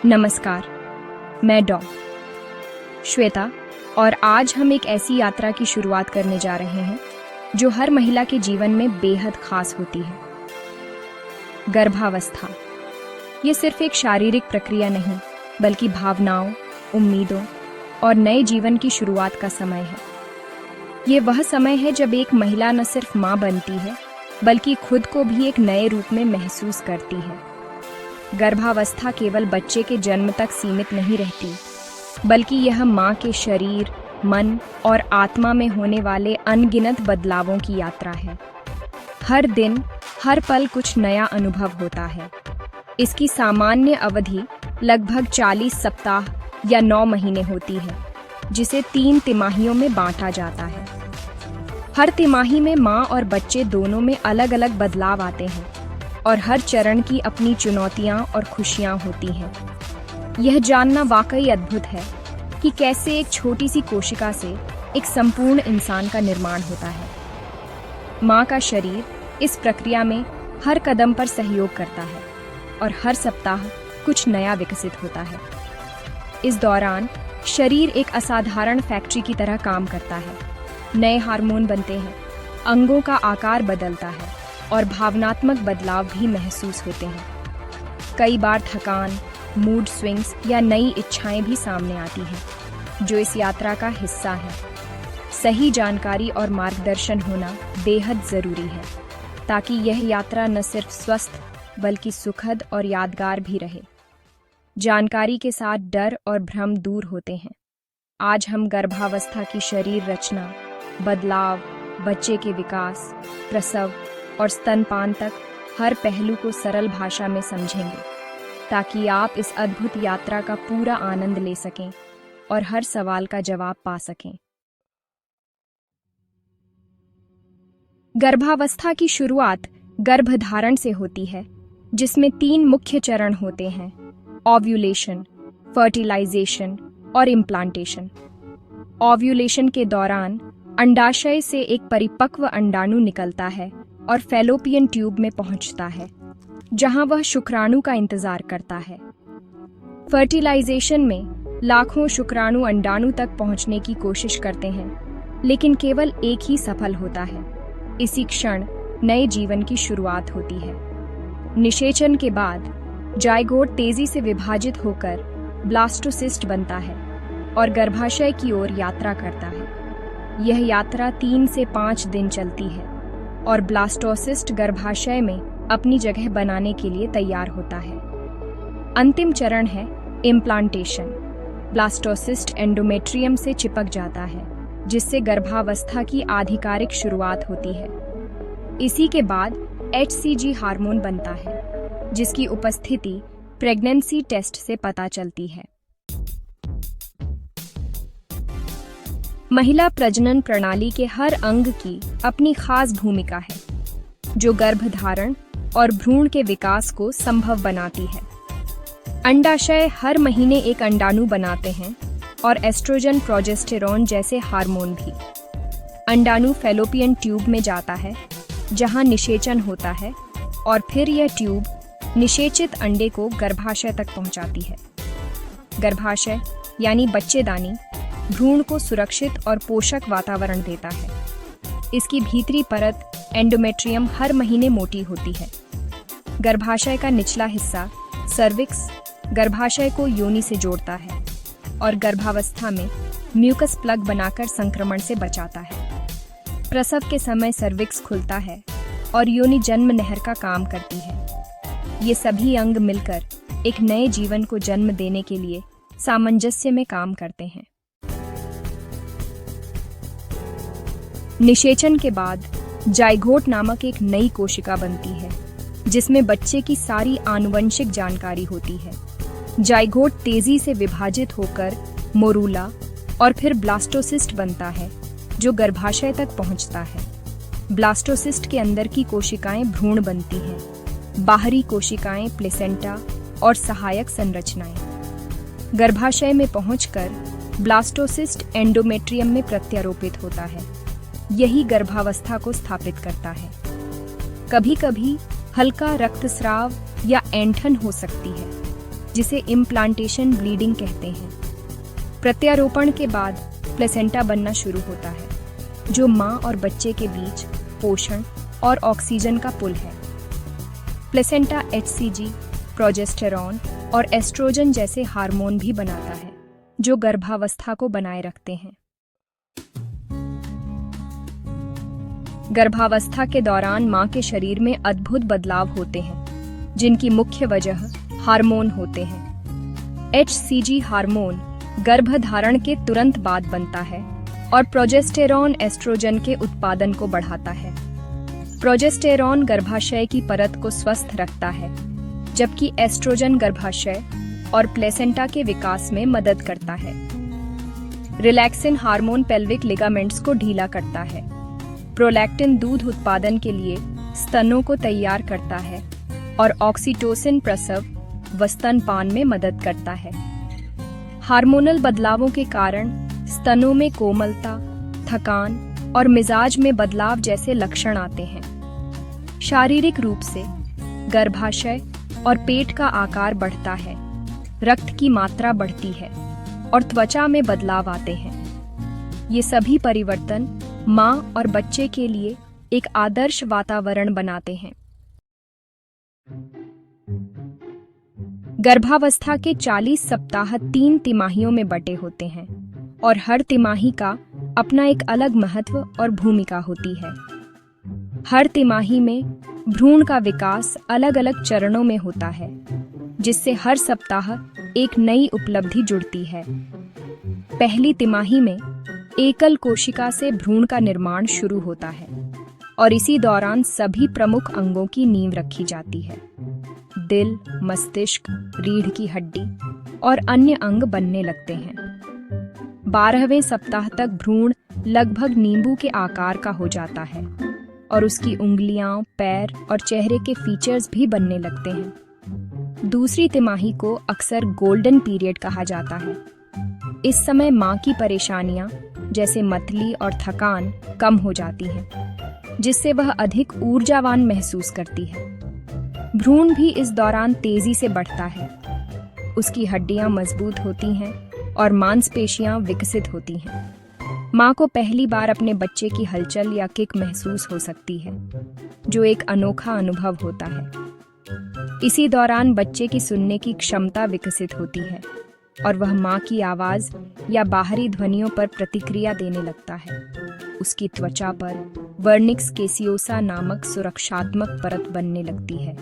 नमस्कार, मैं डॉ. श्वेता और आज हम एक ऐसी यात्रा की शुरुआत करने जा रहे हैं जो हर महिला के जीवन में बेहद खास होती है। गर्भावस्था ये सिर्फ एक शारीरिक प्रक्रिया नहीं, बल्कि भावनाओं, उम्मीदों और नए जीवन की शुरुआत का समय है। ये वह समय है जब एक महिला न सिर्फ माँ बनती है, बल्कि खुद को भी एक नए रूप में महसूस करती है। गर्भावस्था केवल बच्चे के जन्म तक सीमित नहीं रहती, बल्कि यह माँ के शरीर, मन और आत्मा में होने वाले अनगिनत बदलावों की यात्रा है। हर दिन, हर पल कुछ नया अनुभव होता है। इसकी सामान्य अवधि लगभग 40 सप्ताह या 9 महीने होती है, जिसे 3 तिमाहियों में बांटा जाता है। हर तिमाही में माँ और बच्चे दोनों में अलग अलग बदलाव आते हैं और हर चरण की अपनी चुनौतियां और खुशियां होती हैं। यह जानना वाकई अद्भुत है कि कैसे एक छोटी सी कोशिका से एक संपूर्ण इंसान का निर्माण होता है। माँ का शरीर इस प्रक्रिया में हर कदम पर सहयोग करता है और हर सप्ताह कुछ नया विकसित होता है। इस दौरान शरीर एक असाधारण फैक्ट्री की तरह काम करता है। नए हार्मोन बनते हैं, अंगों का आकार बदलता है और भावनात्मक बदलाव भी महसूस होते हैं। कई बार थकान, मूड स्विंग्स या नई इच्छाएं भी सामने आती हैं, जो इस यात्रा का हिस्सा है। सही जानकारी और मार्गदर्शन होना बेहद ज़रूरी है, ताकि यह यात्रा न सिर्फ स्वस्थ बल्कि सुखद और यादगार भी रहे। जानकारी के साथ डर और भ्रम दूर होते हैं। आज हम गर्भावस्था की शरीर रचना, बदलाव, बच्चे के विकास, प्रसव और स्तनपान तक हर पहलू को सरल भाषा में समझेंगे, ताकि आप इस अद्भुत यात्रा का पूरा आनंद ले सकें और हर सवाल का जवाब पा सकें। गर्भावस्था की शुरुआत गर्भधारण से होती है, जिसमें 3 मुख्य चरण होते हैं: ओव्यूलेशन, फर्टिलाइजेशन और इम्प्लांटेशन। ओव्यूलेशन के दौरान अंडाशय से एक परिपक्व अंडाणु निकलता है और फैलोपियन ट्यूब में पहुंचता है, जहां वह शुक्राणु का इंतजार करता है। फर्टिलाइजेशन में लाखों शुक्राणु अंडाणु तक पहुंचने की कोशिश करते हैं, लेकिन केवल एक ही सफल होता है। इसी क्षण नए जीवन की शुरुआत होती है। निषेचन के बाद जाइगोट तेजी से विभाजित होकर ब्लास्टोसिस्ट बनता है और गर्भाशय की ओर यात्रा करता है। यह यात्रा 3 से 5 दिन चलती है और ब्लास्टोसिस्ट गर्भाशय में अपनी जगह बनाने के लिए तैयार होता है। अंतिम चरण है इम्प्लांटेशन। ब्लास्टोसिस्ट एंडोमेट्रियम से चिपक जाता है, जिससे गर्भावस्था की आधिकारिक शुरुआत होती है। इसी के बाद HCG हार्मोन बनता है, जिसकी उपस्थिति प्रेगनेंसी टेस्ट से पता चलती है। महिला प्रजनन प्रणाली के हर अंग की अपनी खास भूमिका है, जो गर्भधारण और भ्रूण के विकास को संभव बनाती है। अंडाशय हर महीने एक अंडाणु बनाते हैं और एस्ट्रोजन, प्रोजेस्टेरोन जैसे हार्मोन भी। अंडाणु फैलोपियन ट्यूब में जाता है, जहां निषेचन होता है और फिर यह ट्यूब निषेचित अंडे को गर्भाशय तक पहुंचाती है। गर्भाशय यानी बच्चेदानी भ्रूण को सुरक्षित और पोषक वातावरण देता है। इसकी भीतरी परत एंडोमेट्रियम हर महीने मोटी होती है। गर्भाशय का निचला हिस्सा सर्विक्स गर्भाशय को योनि से जोड़ता है और गर्भावस्था में म्यूकस प्लग बनाकर संक्रमण से बचाता है। प्रसव के समय सर्विक्स खुलता है और योनि जन्म नहर का काम करती है। ये सभी अंग मिलकर एक नए जीवन को जन्म देने के लिए सामंजस्य में काम करते हैं। निषेचन के बाद जाइगोट नामक एक नई कोशिका बनती है, जिसमें बच्चे की सारी आनुवंशिक जानकारी होती है। जाइगोट तेजी से विभाजित होकर मोरूला और फिर ब्लास्टोसिस्ट बनता है, जो गर्भाशय तक पहुंचता है। ब्लास्टोसिस्ट के अंदर की कोशिकाएं भ्रूण बनती हैं, बाहरी कोशिकाएं प्लेसेंटा और सहायक संरचनाएं। गर्भाशय में पहुंचकर ब्लास्टोसिस्ट एंडोमेट्रियम में प्रत्यारोपित होता है। यही गर्भावस्था को स्थापित करता है। कभी-कभी हल्का रक्तस्राव या ऐंठन हो सकती है। जिसे इम्प्लांटेशन ब्लीडिंग कहते हैं। प्रत्यारोपण के बाद प्लेसेंटा बनना शुरू होता है, जो माँ और बच्चे के बीच पोषण और ऑक्सीजन का पुल है। प्लेसेंटा HCG, प्रोजेस्टेरॉन और एस्ट्रोजन जैसे हार्मोन भी बनाता है, जो गर्भावस्था को बनाए रखते हैं। गर्भावस्था के दौरान माँ के शरीर में अद्भुत बदलाव होते हैं, जिनकी मुख्य वजह हार्मोन होते हैं। HCG हार्मोन गर्भधारण के तुरंत बाद बनता है और प्रोजेस्टेरॉन एस्ट्रोजन के उत्पादन को बढ़ाता है। प्रोजेस्टेरॉन गर्भाशय की परत को स्वस्थ रखता है, जबकि एस्ट्रोजन गर्भाशय और प्लेसेंटा के विकास में मदद करता है। रिलैक्सिन हार्मोन पेल्विक लिगामेंट्स को ढीला करता है। प्रोलैक्टिन दूध उत्पादन के लिए स्तनों को तैयार करता है और ऑक्सीटोसिन प्रसव व स्तनपान में मदद करता है। हार्मोनल बदलावों के कारण स्तनों में कोमलता, थकान और मिजाज में बदलाव जैसे लक्षण आते हैं। शारीरिक रूप से गर्भाशय और पेट का आकार बढ़ता है, रक्त की मात्रा बढ़ती है और त्वचा में बदलाव आते हैं। ये सभी परिवर्तन माँ और बच्चे के लिए एक आदर्श वातावरण बनाते हैं। गर्भावस्था के 40 सप्ताह 3 तिमाहियों में बटे होते हैं और हर तिमाही का अपना एक अलग महत्व और भूमिका होती है। हर तिमाही में भ्रूण का विकास अलग अलग चरणों में होता है, जिससे हर सप्ताह एक नई उपलब्धि जुड़ती है। पहली तिमाही में एकल कोशिका से भ्रूण का निर्माण शुरू होता है और इसी दौरान सभी प्रमुख अंगों की नींव रखी जाती है। दिल, मस्तिष्क, रीढ़ की हड्डी और अन्य अंग बनने लगते हैं। 12वें सप्ताह तक भ्रूण लगभग नींबू के आकार का हो जाता है और उसकी उंगलियां, पैर और चेहरे के फीचर्स भी बनने लगते हैं। दूसरी तिमाही को अक्सर गोल्डन पीरियड कहा जाता है। इस समय माँ की परेशानियां जैसे मतली और थकान कम हो जाती हैं, जिससे वह अधिक ऊर्जावान महसूस करती है। भ्रूण भी इस दौरान तेजी से बढ़ता है। उसकी हड्डियां मजबूत होती हैं और मांसपेशियां विकसित होती हैं। माँ को पहली बार अपने बच्चे की हलचल या किक महसूस हो सकती है, जो एक अनोखा अनुभव होता है। इसी दौरान बच्चे की सुनने की क्षमता विकसित होती है और वह माँ की आवाज या बाहरी ध्वनियों पर प्रतिक्रिया देने लगता है। उसकी त्वचा पर वर्निक्स केसियोसा नामक सुरक्षात्मक परत बनने लगती है,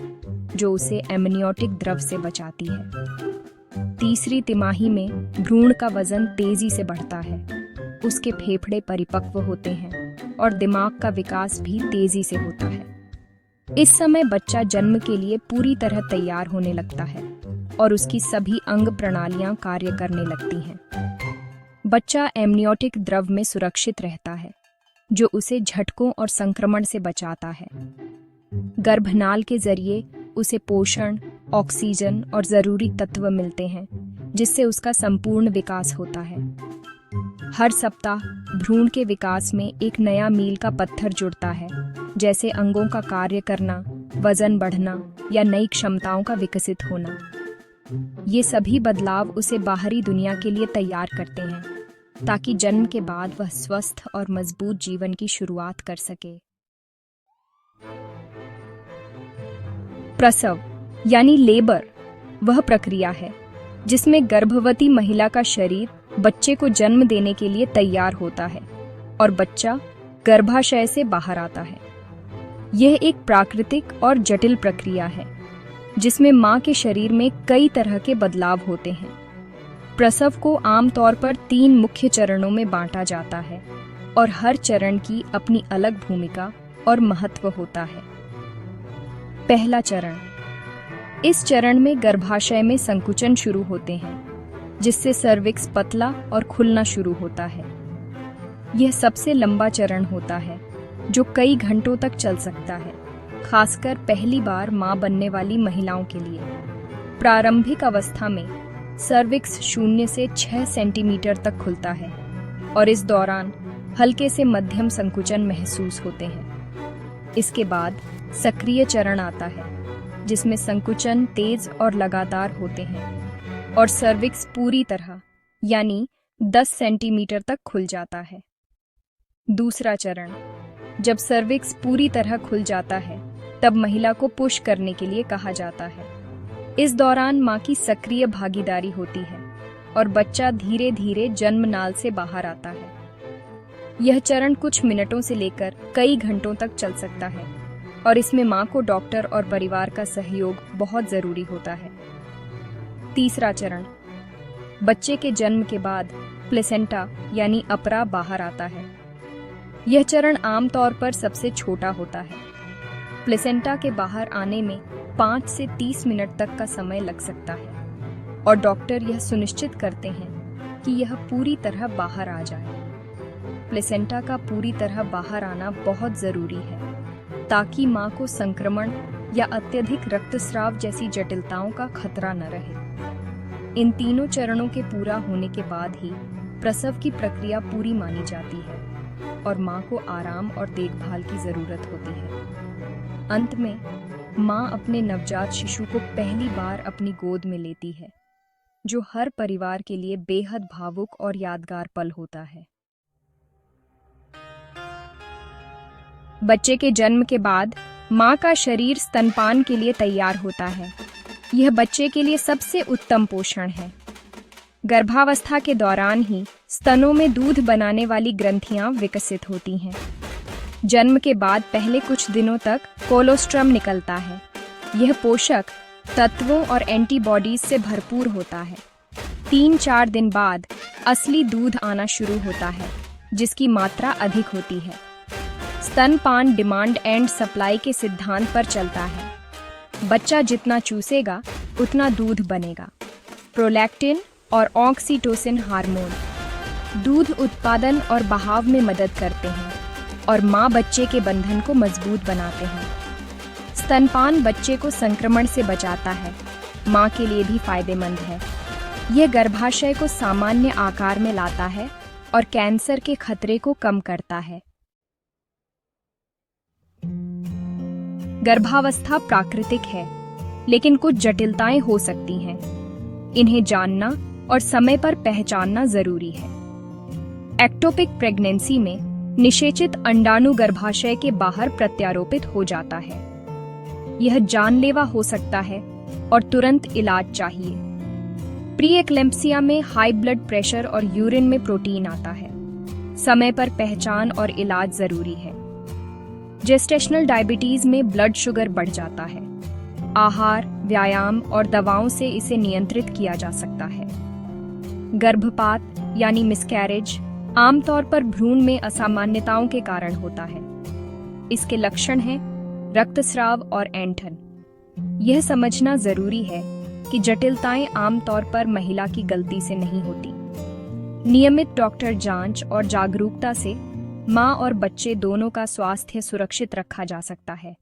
जो उसे एमनियोटिक द्रव से बचाती है। तीसरी तिमाही में भ्रूण का वजन तेजी से बढ़ता है। उसके फेफड़े परिपक्व होते हैं और दिमाग का विकास भी तेजी से होता है। इस समय बच्चा जन्म के लिए पूरी तरह तैयार होने लगता है और उसकी सभी अंग प्रणालियां कार्य करने लगती हैं। बच्चा एमनियोटिक द्रव में सुरक्षित रहता है, जो उसे झटकों और संक्रमण से बचाता है। गर्भनाल के जरिए उसे पोषण, ऑक्सीजन और जरूरी तत्व मिलते हैं, जिससे उसका संपूर्ण विकास होता है। हर सप्ताह भ्रूण के विकास में एक नया मील का पत्थर जुड़ता है, जैसे अंगों का कार्य करना, वजन बढ़ना या नई क्षमताओं का विकसित होना। ये सभी बदलाव उसे बाहरी दुनिया के लिए तैयार करते हैं, ताकि जन्म के बाद वह स्वस्थ और मजबूत जीवन की शुरुआत कर सके। प्रसव यानी लेबर वह प्रक्रिया है जिसमें गर्भवती महिला का शरीर बच्चे को जन्म देने के लिए तैयार होता है और बच्चा गर्भाशय से बाहर आता है। यह एक प्राकृतिक और जटिल प्रक्रिया है जिसमें मां के शरीर में कई तरह के बदलाव होते हैं। प्रसव को आमतौर पर 3 मुख्य चरणों में बांटा जाता है और हर चरण की अपनी अलग भूमिका और महत्व होता है। पहला चरण। इस चरण में गर्भाशय में संकुचन शुरू होते हैं, जिससे सर्विक्स पतला और खुलना शुरू होता है। यह सबसे लंबा चरण होता है, जो कई घंटों तक चल सकता है, खासकर पहली बार मां बनने वाली महिलाओं के लिए। प्रारंभिक अवस्था में सर्विक्स 0 से 6 सेंटीमीटर तक खुलता है और इस दौरान हल्के से मध्यम संकुचन महसूस होते हैं। इसके बाद सक्रिय चरण आता है, जिसमें संकुचन तेज और लगातार होते हैं और सर्विक्स पूरी तरह यानी 10 सेंटीमीटर तक खुल जाता है। दूसरा चरण, जब सर्विक्स पूरी तरह खुल जाता है तब महिला को पुश करने के लिए कहा जाता है। इस दौरान मां की सक्रिय भागीदारी होती है और बच्चा धीरे धीरे जन्मनाल से बाहर आता है। यह चरण कुछ मिनटों से लेकर कई घंटों तक चल सकता है और इसमें मां को डॉक्टर और परिवार का सहयोग बहुत जरूरी होता है। तीसरा चरण, बच्चे के जन्म के बाद प्लेसेंटा यानी अपरा बाहर आता है। यह चरण आमतौर पर सबसे छोटा होता है। प्लेसेंटा के बाहर आने में 5 से 30 मिनट तक का समय लग सकता है और डॉक्टर यह सुनिश्चित करते हैं कि यह पूरी तरह बाहर आ जाए। प्लेसेंटा का पूरी तरह बाहर आना बहुत जरूरी है ताकि मां को संक्रमण या अत्यधिक रक्तस्राव जैसी जटिलताओं का खतरा न रहे। इन तीनों चरणों के पूरा होने के बाद ही प्रसव की प्रक्रिया पूरी मानी जाती है और मां को आराम और देखभाल की जरूरत होती है। अंत में मां अपने नवजात शिशु को पहली बार अपनी गोद में लेती है, जो हर परिवार के लिए बेहद भावुक और यादगार पल होता है। बच्चे के जन्म के बाद मां का शरीर स्तनपान के लिए तैयार होता है। यह बच्चे के लिए सबसे उत्तम पोषण है। गर्भावस्था के दौरान ही स्तनों में दूध बनाने वाली ग्रंथियां विकसित होती हैं। जन्म के बाद पहले कुछ दिनों तक कोलोस्ट्रम निकलता है। यह पोषक तत्वों और एंटीबॉडीज से भरपूर होता है। 3-4 दिन बाद असली दूध आना शुरू होता है, जिसकी मात्रा अधिक होती है। स्तनपान डिमांड एंड सप्लाई के सिद्धांत पर चलता है। बच्चा जितना चूसेगा उतना दूध बनेगा। प्रोलैक्टिन और ऑक्सीटोसिन हार्मोन दूध उत्पादन और बहाव में मदद करते हैं और मां बच्चे के बंधन को मजबूत बनाते हैं। स्तनपान बच्चे को संक्रमण से बचाता है, मां के लिए भी फायदेमंद है। यह गर्भाशय को सामान्य आकार में लाता है और कैंसर के खतरे को कम करता है। गर्भावस्था प्राकृतिक है, लेकिन कुछ जटिलताएं हो सकती हैं। इन्हें जानना और समय पर पहचानना जरूरी है। एक्टोपिक प्रेगनेंसी में निषेचित अंडाणु गर्भाशय के बाहर प्रत्यारोपित हो जाता है। यह जानलेवा हो सकता है और तुरंत इलाज चाहिए। प्री एक्लेम्प्सिया में हाई ब्लड प्रेशर और यूरिन में प्रोटीन आता है। समय पर पहचान और इलाज जरूरी है। जेस्टेशनल डायबिटीज में ब्लड शुगर बढ़ जाता है। आहार, व्यायाम और दवाओं से इसे नियंत्रित किया जा सकता है। गर्भपात यानी मिसकैरेज आमतौर पर भ्रूण में असामान्यताओं के कारण होता है। इसके लक्षण हैं रक्तस्राव और ऐंठन। यह समझना जरूरी है कि जटिलताएं आमतौर पर महिला की गलती से नहीं होती। नियमित डॉक्टर जांच और जागरूकता से मां और बच्चे दोनों का स्वास्थ्य सुरक्षित रखा जा सकता है।